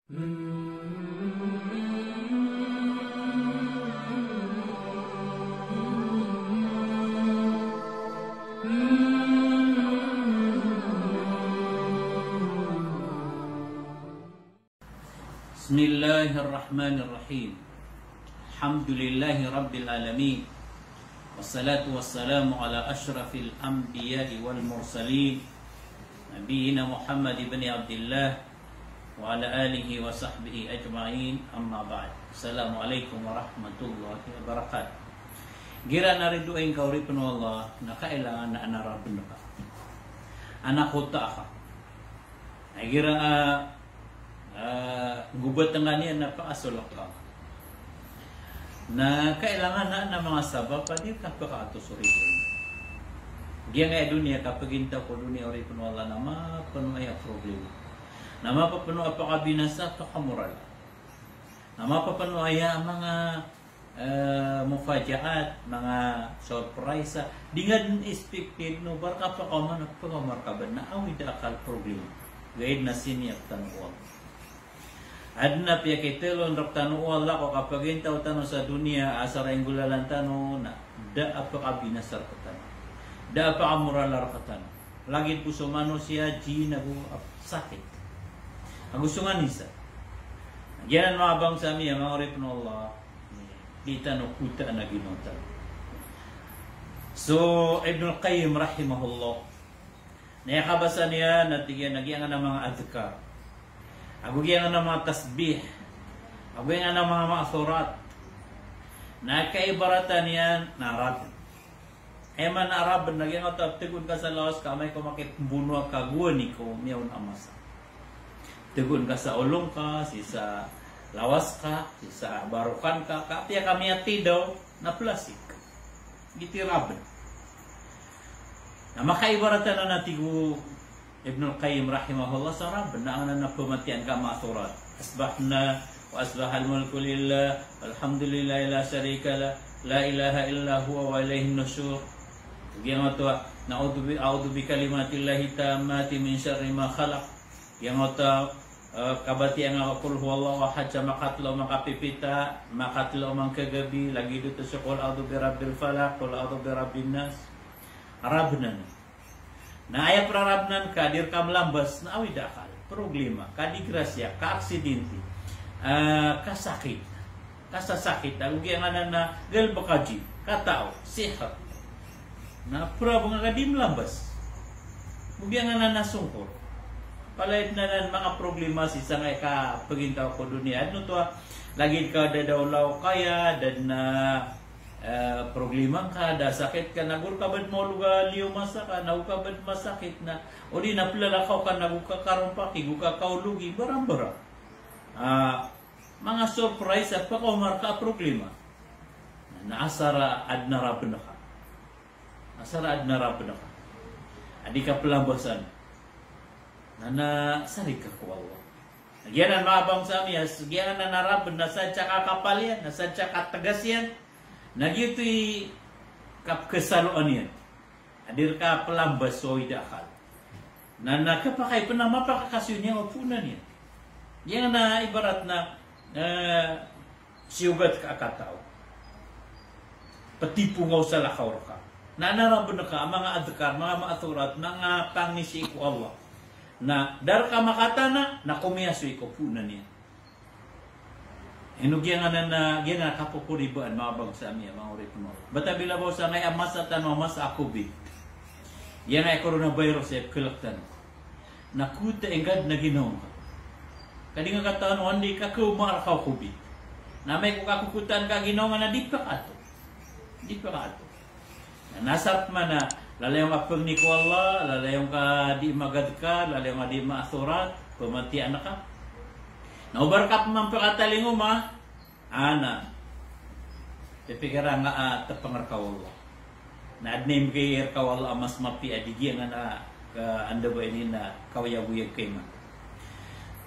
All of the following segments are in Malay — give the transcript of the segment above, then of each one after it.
Bismillahirrahmanirrahim. Alhamdulillahi rabbil alamin. Wassalatu wassalamu ala ashrafil anbiya'i wal mursalin, Nabiyyina Muhammad ibn Abdullah wa ala alihi wa sahbihi ajma'in, amma ba'd. Assalamualaikum warahmatullahi wabarakatuh. Gira nariduin kauripun Allah na kailangan na anarabun ka. Anak huta ka. Gira gubat nga niya na paasulok ka. Na kailangan na mga sabab pa di ka pakaatusurin. Diya nga dunia kapag inta ko dunia ori pun wala na mapuno ay problema. Na mapapuno apaka binasa pakamural. Na mapapuno ay mga mufajaat, mga surprise. Di nga din expected no barka pa ka man pakamarkaban na awid akal problema. Gayad na siniyak tanuwa. Adna pia kitelon rak tanuwa la ko kapag inta utano sa dunia asara yung gulalan tano na da apaka binasar katano. Da pa amural arkatan. Lagi puso manusia jina bu sakit. Ang gusto nga nisa. Yan ang mga bangsa miya, mga oripon Allah. Kita no kuta na ginota. So, Ibn al-Qayyim rahimahullah. Nayakabasa niya natigyan nagyan ng mga adhkar. Agugyan ng mga tasbih. Agugyan ng mga ma'asurat. Nakaibaratan niya na rad. Eman Arab nagyan nga tegun ka sa lawas kamay ko makipumbuno ka guwani ko miyaw na amasa. Tegun ka sa ulong ka, sa lawas ka, sa barukan ka, kapya kami ati daw na plasik. Gitiraban. Na makaibaratan na natigo Ibn al-Qayyim rahimahullah sa Raban na ang napumatian ka ma'asurat. Asbahna wa asbahal mulku lillah, alhamdulillah la syarika la ilaha illa huwa wa ilayhin nusyur. Yang itu a'udzu bi kalimatillahi tammati min syarri ma khalaq. Yang itu kabati ang qul huwallahu ahad makatlo makapipita makatlo mangkagabi lagi dito sa qul a'udzu bi rabbil falaq qul a'udzu bi rabbin nas. Arabnan. Na aya prarabnan ka dir ka melambas na awid akal. Problema, kadigrasya, kaaksidente, kasakit. Kasasakit agugi ang na gal bakaji, katao, sihat. Na pura mga kadim lambas. Bugyan nga na nasungkor. Palait na mga problema si sangay ka pagintaw ko dunia. Ano to lagi ka dadawlaw kaya dan na problema ka da sakit ka nagur kabad mo luga liyo masaka na ukabad masakit na o di naplalakaw ka naguka karumpa kiguka kaulugi barang-barang. Mga surprise at pakumar ka problema. Naasara adna rabna ka. Asara adna rabna ka. Adi ka pelambasan. Na sarik ka ko Allah. Nagyan ang mga bangsa miya, nagyan na narabon, nasadya ka kapalyan, nasadya ka tagasyan, nagyuto'y kapkasaluan yan. Adir ka pelambas so idakal. Na nakapakay pa na mapakakasyon niya o punan yan. Yan na ibarat na siyugat ka akatao. Patipungaw sa lakaw ka. Na narabon ka, mga adhkar, mga maaturat, mga pangisi ko Allah. Na dar ka makatana, na kumiyasoy ko punan niya. Hinugyan nga na gina kapukuribaan, mga bangsa niya, mga oripon mo. Bata bilabaw sa ngay amas at amas akubi. Yan ay coronavirus ay kilaktan. Nakuta engad na ginawa ka. Kadi nga kataan, hindi ka kumarakaw kubi. Na may kukakukutan ka ginawa na di pa ka ato. Di pa ka ato. Nasap man na lalayong apag ni ko Allah, lalayong ka di magad ka, lalayong ka di maasurat, pamatian na ka. Naubar ka pa man pakatalingo ma, ana, pipikira nga tapangar ka Allah. Na adname kay ka Allah mas mapi adigyan nga na anda ba ini na kawayabuyag kay ma.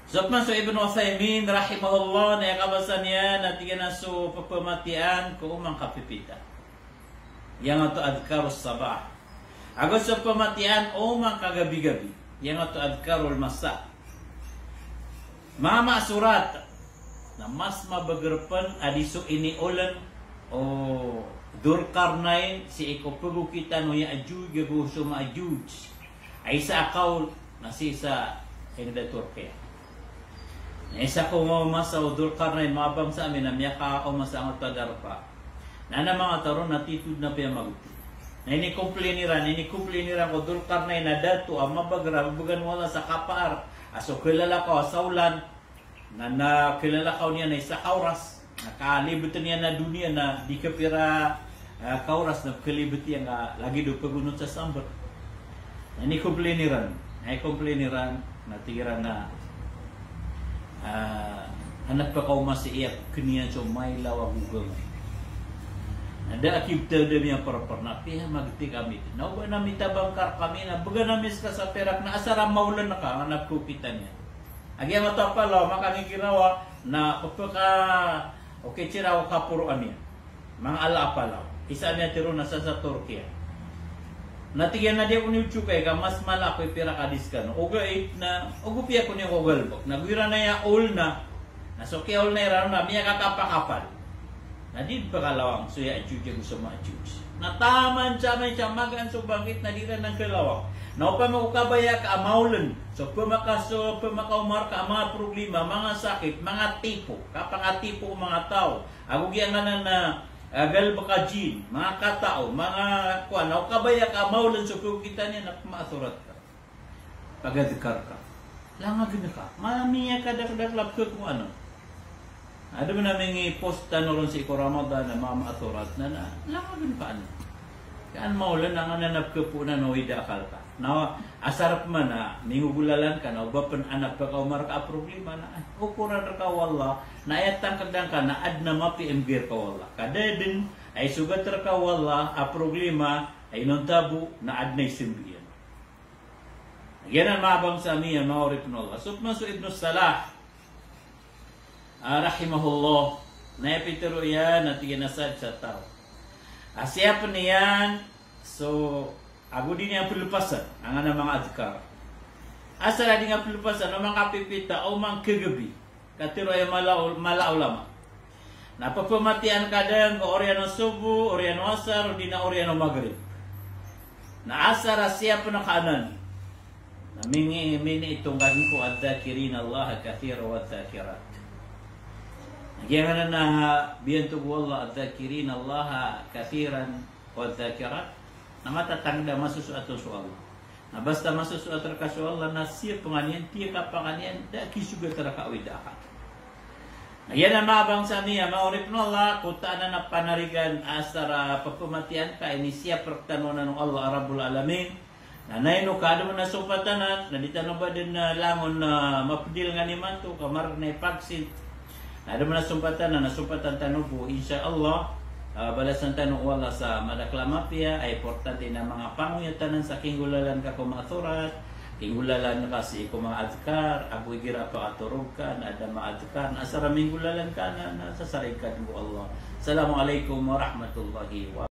Zopman so Ibn Uthaymin rahimahullah na yakabasa niya na tiga na so papamatian ko umang kapipita. Yang ato adkarus sabah. Agos sa pamatian umang kagabi-gabi. Yang ato adkarul masa. Mama surat na mas mabagerpan adiso ini ulan o Durkarnain si ikopugo kita no Ya'juj gaguso Ma'juj ay sa akaw na si sa da Turkey. Isa ko mo masa o Durkarnain mabang sa amin na miyaka o masa ang tadarpa na na mga taron natitud na piya maguti. Na ini kompleniran ko Durkarnain na dato ang mabagra bugan wala sa kapar aso kilala ko saulan na kilala ko niya na isa kauras nakalibutan niya na dunia na di kapira kauras na kalibut yang lagi do pagunot sa sambat. Ini kompleniran na tira na hanap pa kau masih iyak kenian so may lawag ugong. Ada akibta demi yang perpernah pihak magti kami. Nawa na mitabangkar kami na baga namis ka sa perak na asara maulan na ka hanap kupitannya. Agi ang matapalaw makangikirawa na pagka okay chiraw kapuruan niya. Mga alapalaw. Isa niya tiro na sa Turkey. Natigyan na dia kung chukay ka mas malakoy pira kadis ka no. Oga 8 na ogo piya ko niya ogalbok. Nagwira na ya all na. Nasoki all na irano na miya kakapakapal. Nadid pa kalawang so Ya'juj gusto Ma'juj. Nataman siya may magan so bangkit na dira ng kalawang. Na upang makukabaya ka amaulan. So pumakaumar ka mga problema, mga sakit, mga tipo. Kapang tipo mga tao. Agugyan nga na galbakajin, mga katao, mga kuan. Na ukabaya ka amaulan so kita niya na maasurat ka. Pagadikar ka. Langagin ka. Mamiya ka daklap ka kung ano. Ada mo namin i-post ron si Iko Ramadan na mga maaturat na langagin ka ano. Kaan maulan ang nanap ka po na nawida akal ka. Na asarap man na mingugulalan ka na ubapan anak ka umar ka problema na ukuran ka wala na ayatang kadang ka na ad na mapi emgir ka wala. Kada din ay sugat ka wala a problema ay nontabu na ad na isimbiyan. Yan ang mabang sa miya maurip na Allah. Sukmaso Ibn Salah rahimahullah na epitero yan at ginasad sa tao. Asya pa niyan so ago din yang pelupasan ang ana mga adhkar. Asa din nga pelupasan ang mga pipita o mga kagabi. Katiro ay mala ulama. Napapamatian kadang ko oriano subuh, oriano asar, di na oriano maghrib. Na asar siya pa na kaanan. Na mini itong gagin ko adzakirin Allah kathira wa adzakirat. Nagyan na biyanto ko Allah adzakirin Allah kathiran wa adzakirat. Na matatangda masusuat sa Allah. Na basta masusuat ka sa Allah na siya panganian, tiya kapanganian, da kisuga ka awida ka. Yan ang mabang sa niya, maurip no Allah, kuta na panarigan asara papamatian ka, ini siya pertanunan ng Allah Rabbul Alamin. Nanay no kada mo na supatanan, nalita no ba din na langon na mapdil nga ni manto, kamar na ipagsit. Ada mo na sumpatan na nasumpatan tanubo, insya Allah, balasan tanong wala sa madaklamapya ay importante na mga panguyatanan sa kinggulalan ka kumaturat, kinggulalan kasi kung mga adhkar, agoy gira pa aturog ka, na ada mga adhkar, na asaraming gulalan ka na sasarig ka ng Allah. Assalamualaikum warahmatullahi wabarakatuh.